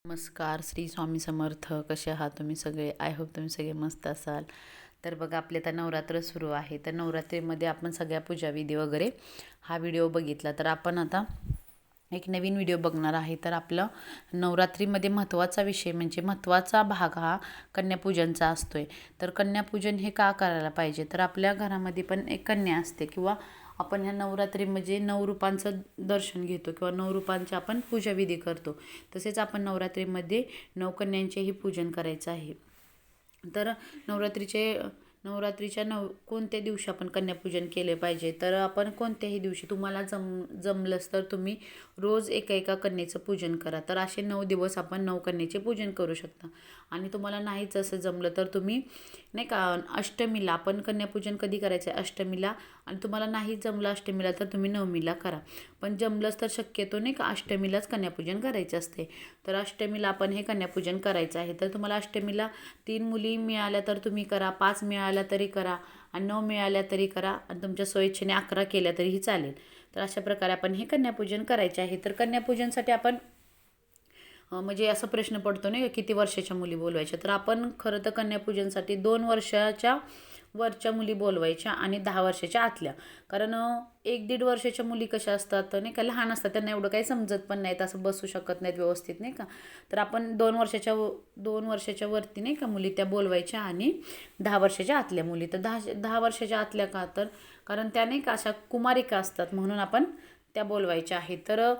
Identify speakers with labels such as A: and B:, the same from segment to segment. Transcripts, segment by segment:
A: नमस्कार. श्री स्वामी समर्थ. कसे आहात तुम्ही सगळे? आय होप तुम्ही सगळे मस्त असाल. तर बघा, आपले आता नवरात्र सुरू आहे. तर नवरात्रीमध्ये आपण सगळ्या पूजाविधी वगैरे हा व्हिडिओ बघितला. तर आपण आता एक नवीन व्हिडिओ बघणार आहे. तर आपलं नवरात्रीमध्ये महत्त्वाचा विषय म्हणजे महत्त्वाचा भाग हा कन्यापूजनचा असतोय. तर कन्यापूजन हे का करायला पाहिजे? तर आपल्या घरामध्ये पण एक कन्या असते किंवा आपण ह्या नवरात्रीमध्ये 9 रूपांचं दर्शन घेतो किंवा 9 रूपांची आपण पूजाविधी करतो. तसेच आपण नवरात्रीमध्ये 9 कन्यांचेही पूजन करायचं आहे. तर नवरात्रीच्या कोणत्या दिवशी आपण कन्यापूजन केले पाहिजे? तर आपण कोणत्याही दिवशी तुम्हाला जमलंच तर तुम्ही रोज एका कन्येचं पूजन करा. तर असे 9 दिवस आपण 9 कन्येचे पूजन करू शकता. आणि तुम्हाला नाहीच असं जमलं तर तुम्ही नाही का अष्टमीला आपण कन्यापूजन कधी करायचं आहे? अष्टमीला. आणि तुम्हाला नाही जमलं अष्टमीला तर तुम्ही नवमीला करा. पण जमलंच तर शक्यतो नाही का अष्टमीलाच कन्यापूजन करायचं असते. तर अष्टमीला आपण हे कन्यापूजन करायचं आहे. तर तुम्हाला अष्टमीला 3 मुली मिळाल्या तर तुम्ही करा, 5 मिळाल्या तरी करा आणि 9 मिळाल्या तरी करा आणि तुमच्या स्वइच्छेने 11 केल्या तरीही चालेल. तर अशा प्रकारे आपण हे कन्यापूजन करायचे आहे. तर कन्यापूजनसाठी आपण म्हणजे असा प्रश्न पडतो नाही का, किती वर्षाच्या मुली बोलवायच्या? तर आपण खरं तर कन्यापूजनसाठी 2 वर्षाच्या वरच्या मुली बोलवायच्या आणि 10 वर्षाच्या आतल्या. कारण 1-1.5 वर्षाच्या मुली कशा असतात नाही का, लहान असतात, त्यांना एवढं काही समजत पण नाहीत, असं बसू शकत नाहीत व्यवस्थित नाही का. तर आपण 2 वर्षाच्या वरती नाही का मुली त्या बोलवायच्या आणि 10 वर्षाच्या आतल्या मुली. तर 10 वर्षाच्या आतल्या का? तर कारण त्या नाही का अशा कुमारिका असतात म्हणून आपण त्या बोलवायच्या आहेत. तर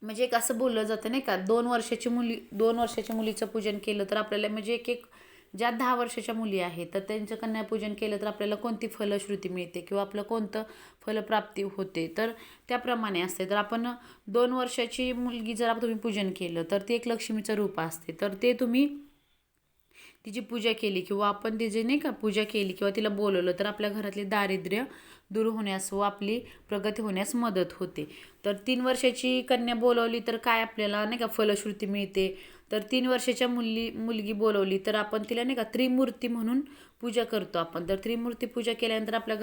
A: म्हणजे एक असं बोललं जातं नाही का, 2 वर्षाच्या मुलीचं पूजन केलं तर आपल्याला म्हणजे एक ज्या 10 वर्षाच्या मुली आहेत तर त्यांचं कन्यापूजन केलं तर आपल्याला कोणती फलश्रुती मिळते किंवा आपलं कोणतं फलप्राप्ती होते, तर त्याप्रमाणे असते. तर आपण 2 वर्षाची मुलगी जर तुम्ही पूजन केलं तर ते एक लक्ष्मीचं रूप असते. तर ते तुम्ही तिची पूजा केली किंवा आपण तिची नाही का पूजा केली किंवा तिला बोलवलं तर आपल्या घरातले दारिद्र्य दूर होण्यास व आपली प्रगती होण्यास मदत होते. तर 3 वर्षाची कन्या बोलवली तर काय आपल्याला नाही का फलश्रुती मिळते? तर 3 वर्षाच्या मुलगी बोलवली तर आपण तिला नाही का त्रिमूर्ती म्हणून पूजा करतो आपण. तर त्रिमूर्ती पूजा केल्यानंतर आपल्या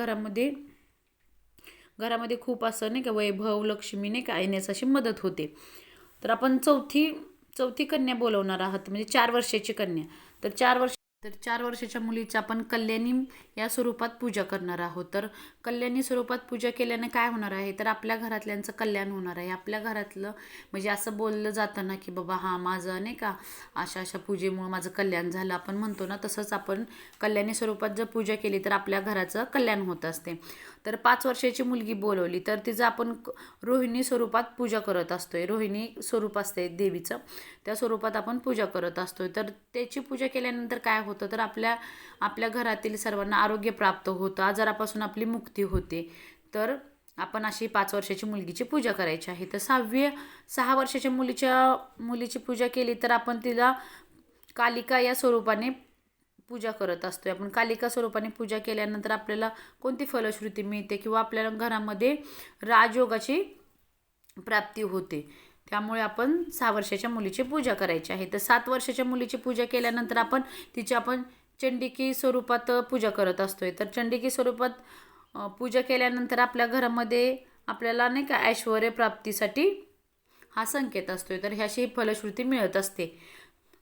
A: घरामध्ये खूप असं नाही का वैभव, लक्ष्मी नाही का येण्यास अशी मदत होते. तर आपण चौथी कन्या बोलवणार आहात म्हणजे 4 वर्षाची कन्या. तर 4 वर्षाच्या मुलीची आपण कल्याणी या स्वरूपात पूजा करणार आहोत. तर कल्याणी स्वरूपात पूजा केल्याने काय होणार आहे? तर आपल्या घरातल्यांचं कल्याण होणार आहे. आपल्या घरातलं म्हणजे असं बोललं जातं ना की बाबा हां माझं नाही का अशा पूजेमुळे माझं कल्याण झालं आपण म्हणतो ना, तसंच आपण कल्याणी स्वरूपात जर पूजा केली तर आपल्या घराचं कल्याण होत असते. तर 5 वर्षाची मुलगी बोलवली तर तिचं आपण रोहिणी स्वरूपात पूजा करत असतोय. रोहिणी स्वरूप असते देवीचं, त्या स्वरूपात आपण पूजा करत असतोय. तर त्याची पूजा केल्यानंतर काय होतं? तर आपल्या घरातील सर्वांना आरोग्य प्राप्त होतं, आजारापासून आपली मुक्ती होते. तर आपण अशी 5 वर्षाची मुलगीची पूजा करायची आहे. तर 6 वर्षाच्या मुलीची पूजा केली तर आपण तिला कालिका या स्वरूपाने पूजा करत असतोय. आपण कालिका स्वरूपाने पूजा केल्यानंतर आपल्याला कोणती फलश्रुती मिळते किंवा आपल्याला घरामध्ये राजयोगाची प्राप्ती होते. त्यामुळे आपण 6 वर्षाच्या मुलीची पूजा करायची आहे. तर 7 वर्षाच्या मुलीची पूजा केल्यानंतर आपण चंडिकी स्वरूपात पूजा करत असतोय. तर चंडिकी स्वरूपात पूजा केल्यानंतर आपल्या घरामध्ये आपल्याला नाही का ऐश्वर्य प्राप्तीसाठी हा संकेत असतोय. तर ह्याची फलश्रुती मिळत असते.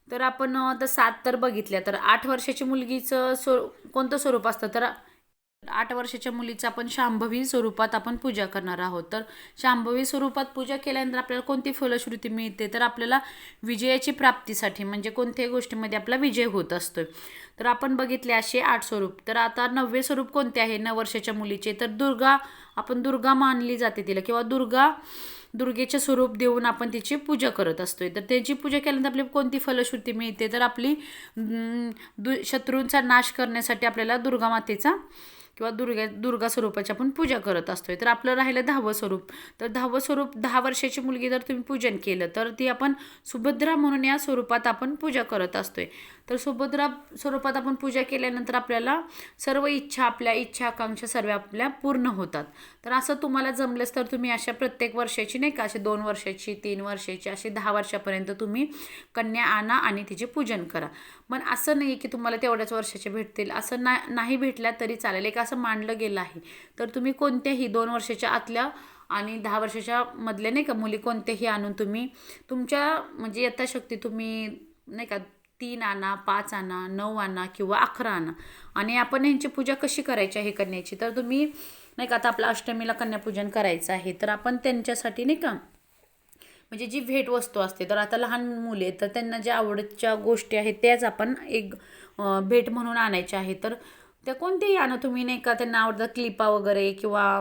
A: तर आपण आता 7 तर बघितल्या. तर 8 वर्षाच्या मुलगीचं कोणतं स्वरूप असतं? तर 8 वर्षाच्या मुलीचं आपण शांभवी स्वरूपात आपण पूजा करणार आहोत. तर शांभवी स्वरूपात पूजा केल्यानंतर आपल्याला कोणती फलश्रुती मिळते? तर आपल्याला विजयाची प्राप्तीसाठी म्हणजे कोणत्याही गोष्टीमध्ये आपला विजय होत असतो. तर आपण बघितले असे 8 स्वरूप. तर आता 9वे स्वरूप कोणते आहे 9 वर्षाच्या मुलीचे? तर दुर्गा मानली जाते तिला किंवा दुर्गेचे स्वरूप देऊन आपण तिची पूजा करत असतोय. तर त्याची पूजा केल्यानंतर आपली कोणती फलश्रुती मिळते? तर आपली शत्रूंचा नाश करण्यासाठी आपल्याला दुर्गा मातेचा किंवा दुर्गा स्वरूपाची आपण पूजा करत असतोय. तर आपलं राहिलं 10वं स्वरूप. तर 10वं स्वरूप 10 वर्षाची मुलगी जर तुम्ही पूजन केलं तर ती आपण सुभद्रा म्हणून या स्वरूपात आपण पूजा करत असतोय. तर सुभद्रा स्वरूपात आपण पूजा केल्यानंतर आपल्याला सर्व आपल्या इच्छा आकांक्षा सर्व आपल्या पूर्ण होतात. तर असं तुम्हाला जमलंच तर तुम्ही अशा प्रत्येक वर्षाची नाही का अशी 2 वर्षाची, 3 वर्षाची अशी 10 वर्षापर्यंत तुम्ही कन्या आणा आणि तिचे पूजन करा. पण असं नाही की तुम्हाला तेवढ्याच वर्षाचे भेटतील, असं नाही भेटल्या तरी चालेल. एक असं मानलं गेलं आहे. तर तुम्ही कोणत्याही 2 वर्षाच्या आतल्या आणि 10 वर्षाच्या मधल्या नाही का मुली कोणत्याही आणून तुम्ही तुमच्या म्हणजे यथाशक्ती तुम्ही नाही का 3 आणा, 5 आणा, 9 आणा किंवा 11 आणा. आणि आपण यांची पूजा कशी करायची आहे कन्याची, तर तुम्ही नाही का आता आपल्या अष्टमीला कन्यापूजन करायचं आहे, तर आपण त्यांच्यासाठी नाही का म्हणजे जी भेटवस्तू असते, तर आता लहान मुले तर त्यांना ज्या आवडीच्या गोष्टी आहेत त्याच आपण एक भेट म्हणून आणायच्या आहे. तर त्या कोणतेही आणा तुम्ही नाही का, त्यांना आवडतं क्लिपा वगैरे किंवा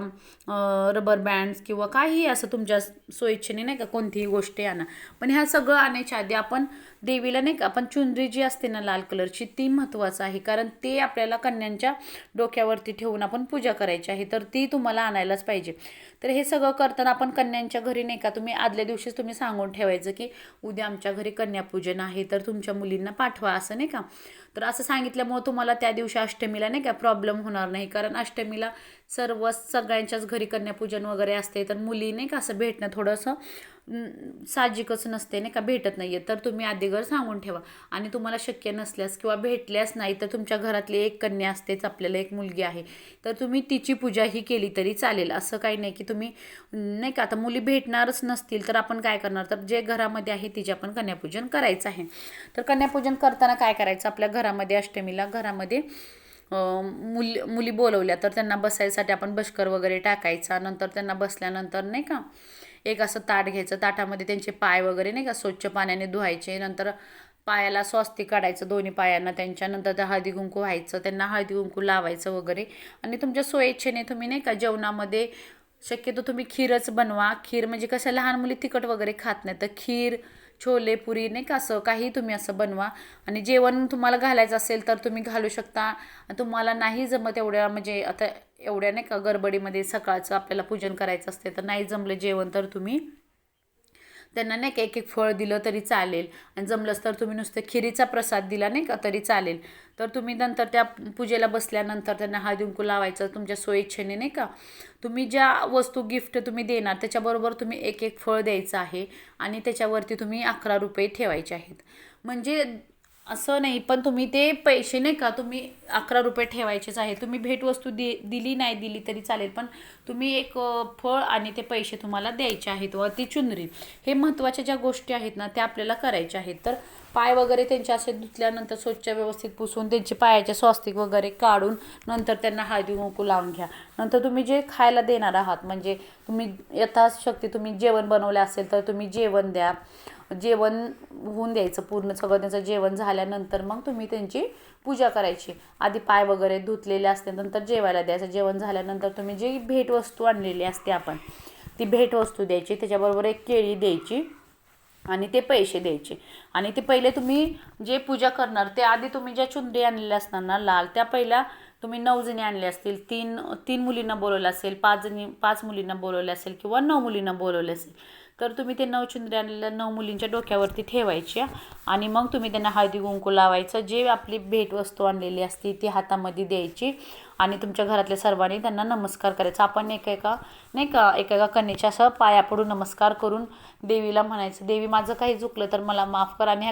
A: रबर बँड्स किंवा काहीही असं तुमच्या सोयीच्छेने नाही का कोणतीही गोष्टी आणा. पण ह्या सगळं आणायच्या आधी आपण देवीला नाही का आपण चुनरी जी असते ना लाल कलरची ती महत्त्वाचं आहे, कारण ते आपल्याला कन्यांच्या डोक्यावरती ठेवून आपण पूजा करायची आहे, तर ती तुम्हाला आणायलाच पाहिजे. तर हे सगळं करताना आपण कन्यांच्या घरी नाही का तुम्ही आदल्या दिवशीच तुम्ही सांगून ठेवायचं की उद्या आमच्या घरी कन्यापूजन आहे, तर तुमच्या मुलींना पाठवा असं नाही का. तर असं सांगितल्यामुळं तुम्हाला त्या दिवशी अष्टमीला नाही का प्रॉब्लेम होणार नाही, कारण अष्टमीला सगळ्यांच्याच घरी कन्यापूजन वगैरे असते, तर मुली नाही का असं भेटणं थोडंसं साहजिकच नसते नाही का, भेटत नाही आहे. तर तुम्ही आधीगर सांगून ठेवा. आणि तुम्हाला शक्य नसल्यास किंवा भेटल्यास नाही तर तुमच्या घरातली एक कन्या असतेच, आपल्याला एक मुलगी आहे, तर तुम्ही तिची पूजाही केली तरी चालेल. असं काही नाही की तुम्ही नाही का आता मुली भेटणारच नसतील तर आपण काय करणार, तर जे घरामध्ये आहे तिचे आपण कन्यापूजन करायचं आहे. तर कन्यापूजन करताना काय करायचं, आपल्या घरामध्ये अष्टमीला घरामध्ये मुली बोलवल्या तर त्यांना बसायसाठी आपण बशकर वगैरे टाकायचा. नंतर त्यांना बसल्यानंतर नाही का एक असं ताट घ्यायचं, ताटामध्ये त्यांचे पाय वगैरे नाही का स्वच्छ पाण्याने धुवायचे. नंतर पायाला स्वस्तिक काढायचं दोन्ही पायांना त्यांच्या. नंतर त्या हळदी कुंकू व्हायचं, त्यांना हळदी कुंकू लावायचं वगैरे. आणि तुमच्या सोयीच्छेने तुम्ही नाही का जेवणामध्ये शक्यतो तुम्ही खीरच बनवा. खीर म्हणजे कसं लहान मुली तिखट वगैरे खात नाही, तर खीर छोले पुरी नाही का असं काही तुम्ही असं बनवा. आणि जेवण तुम्हाला घालायचं असेल तर तुम्ही घालू शकता. तुम्हाला नाही जमत एवढ्या म्हणजे आता एवढ्या नाही का गडबडीमध्ये सकाळचं आपल्याला पूजन करायचं असते तर नाही जमलं जेवण, तर तुम्ही त्यांना नाही का एक एक फळ दिलं तरी चालेल. आणि जमलंच तर तुम्ही नुसतं खिरीचा प्रसाद दिला नाही का तरी चालेल. तर तुम्ही नंतर त्या पूजेला बसल्यानंतर त्यांना हळदी कुंकू लावायचं तुमच्या सोयीच्छेने नाही का. तुम्ही ज्या वस्तू गिफ्ट तुम्ही देणार त्याच्याबरोबर तुम्ही एक एक फळ द्यायचं आहे आणि त्याच्यावरती तुम्ही 11 रुपये ठेवायचे आहेत. म्हणजे असं नाही, पण तुम्ही ते पैसे नाही का तुम्ही 11 रुपये ठेवायचेच आहे. तुम्ही भेटवस्तू दिली नाही दिली तरी चालेल, पण तुम्ही एक फळ आणि ते पैसे तुम्हाला द्यायचे आहेत व ती चुनरी. हे महत्त्वाच्या ज्या गोष्टी आहेत ना त्या आपल्याला करायच्या आहेत. तर पाय वगैरे त्यांचे असे धुतल्यानंतर स्वच्छ व्यवस्थित पुसून त्यांचे पायाचे स्वस्तिक वगैरे काढून नंतर त्यांना हळदी कुंकू लावून घ्या. नंतर तुम्ही जे खायला देणार आहात म्हणजे तुम्ही यथाशक्ती तुम्ही जेवण बनवले असेल तर तुम्ही जेवण द्या. जेवण होऊन द्यायचं पूर्ण सगळं. त्यांचं जेवण झाल्यानंतर मग तुम्ही त्यांची पूजा करायची. आधी पाय वगैरे धुतलेले असते नंतर जेवायला द्यायचं. जेवण झाल्यानंतर तुम्ही जी भेटवस्तू आणलेली असते आपण ती भेटवस्तू द्यायची, त्याच्याबरोबर एक केळी द्यायची आणि ते पैसे द्यायचे. आणि ते पहिले तुम्ही जे पूजा करणार ते आधी तुम्ही ज्या चुनरी आणलेल्या असणार ना लाल त्या पहिल्या तुम्ही 9 जणी आणले असतील, तीन मुलींना बोलवलं असेल, 5 मुलींना बोलवले असेल किंवा 9 मुलींना बोलवले असेल, तर तुम्ही ते 9 चुनरी आणलेल्या 9 मुलींच्या डोक्यावरती ठेवायच्या. आणि मग तुम्ही त्यांना हळदी कुंकू लावायचं. जे आपली भेटवस्तू आणलेली असते ती हातामध्ये द्यायची आणि तुमच्या घरातल्या सर्वांनी त्यांना नमस्कार करायचा. आपण एका कन्येच्या असं पाया पडून नमस्कार करून देवीला म्हणायचं, देवी माझं काही चुकलं तर मला माफ कर आणि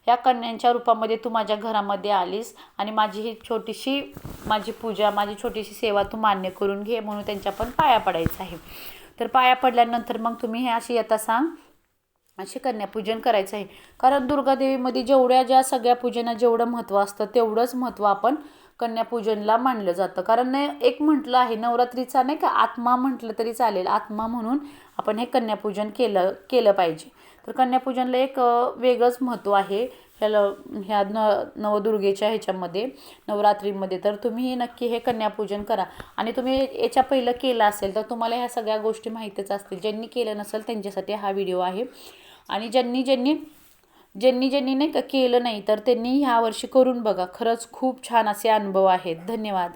A: ह्या कन्यांच्या रूपामध्ये तू माझ्या घरामध्ये आलीस आणि माझी ही छोटीशी माझी पूजा माझी छोटीशी सेवा तू मान्य करून घे, म्हणून त्यांच्या पण पाया पडायचं आहे. तर पाया पडल्यानंतर मग तुम्ही हे अशी यथासांग असे कन्यापूजन करायचं आहे. कारण दुर्गादेवीमध्ये ज्या सगळ्या पूजना जेवढं महत्त्व असतं तेवढंच महत्त्व आपण कन्यापूजनला मानलं जातं. कारण एक म्हटलं आहे नवरात्रीचा नाही का आत्मा म्हटलं तरी चालेल, आत्मा म्हणून आपण हे कन्यापूजन केलं पाहिजे. तर कन्यापूजनला एक वेगळंच महत्त्व आहे ह्या नवदुर्गेच्या ह्याच्यामध्ये नवरात्रीमध्ये. तर तुम्ही नक्की हे कन्यापूजन करा. आणि तुम्ही याच्या पहिलं केलं असेल तर तुम्हाला ह्या सगळ्या गोष्टी माहीतच असतील. ज्यांनी केलं नसेल त्यांच्यासाठी हा व्हिडिओ आहे. आणि ज्यांनी नाही का केलं नाही तर त्यांनी ह्या वर्षी करून बघा. खरंच खूप छान असे अनुभव आहेत. धन्यवाद.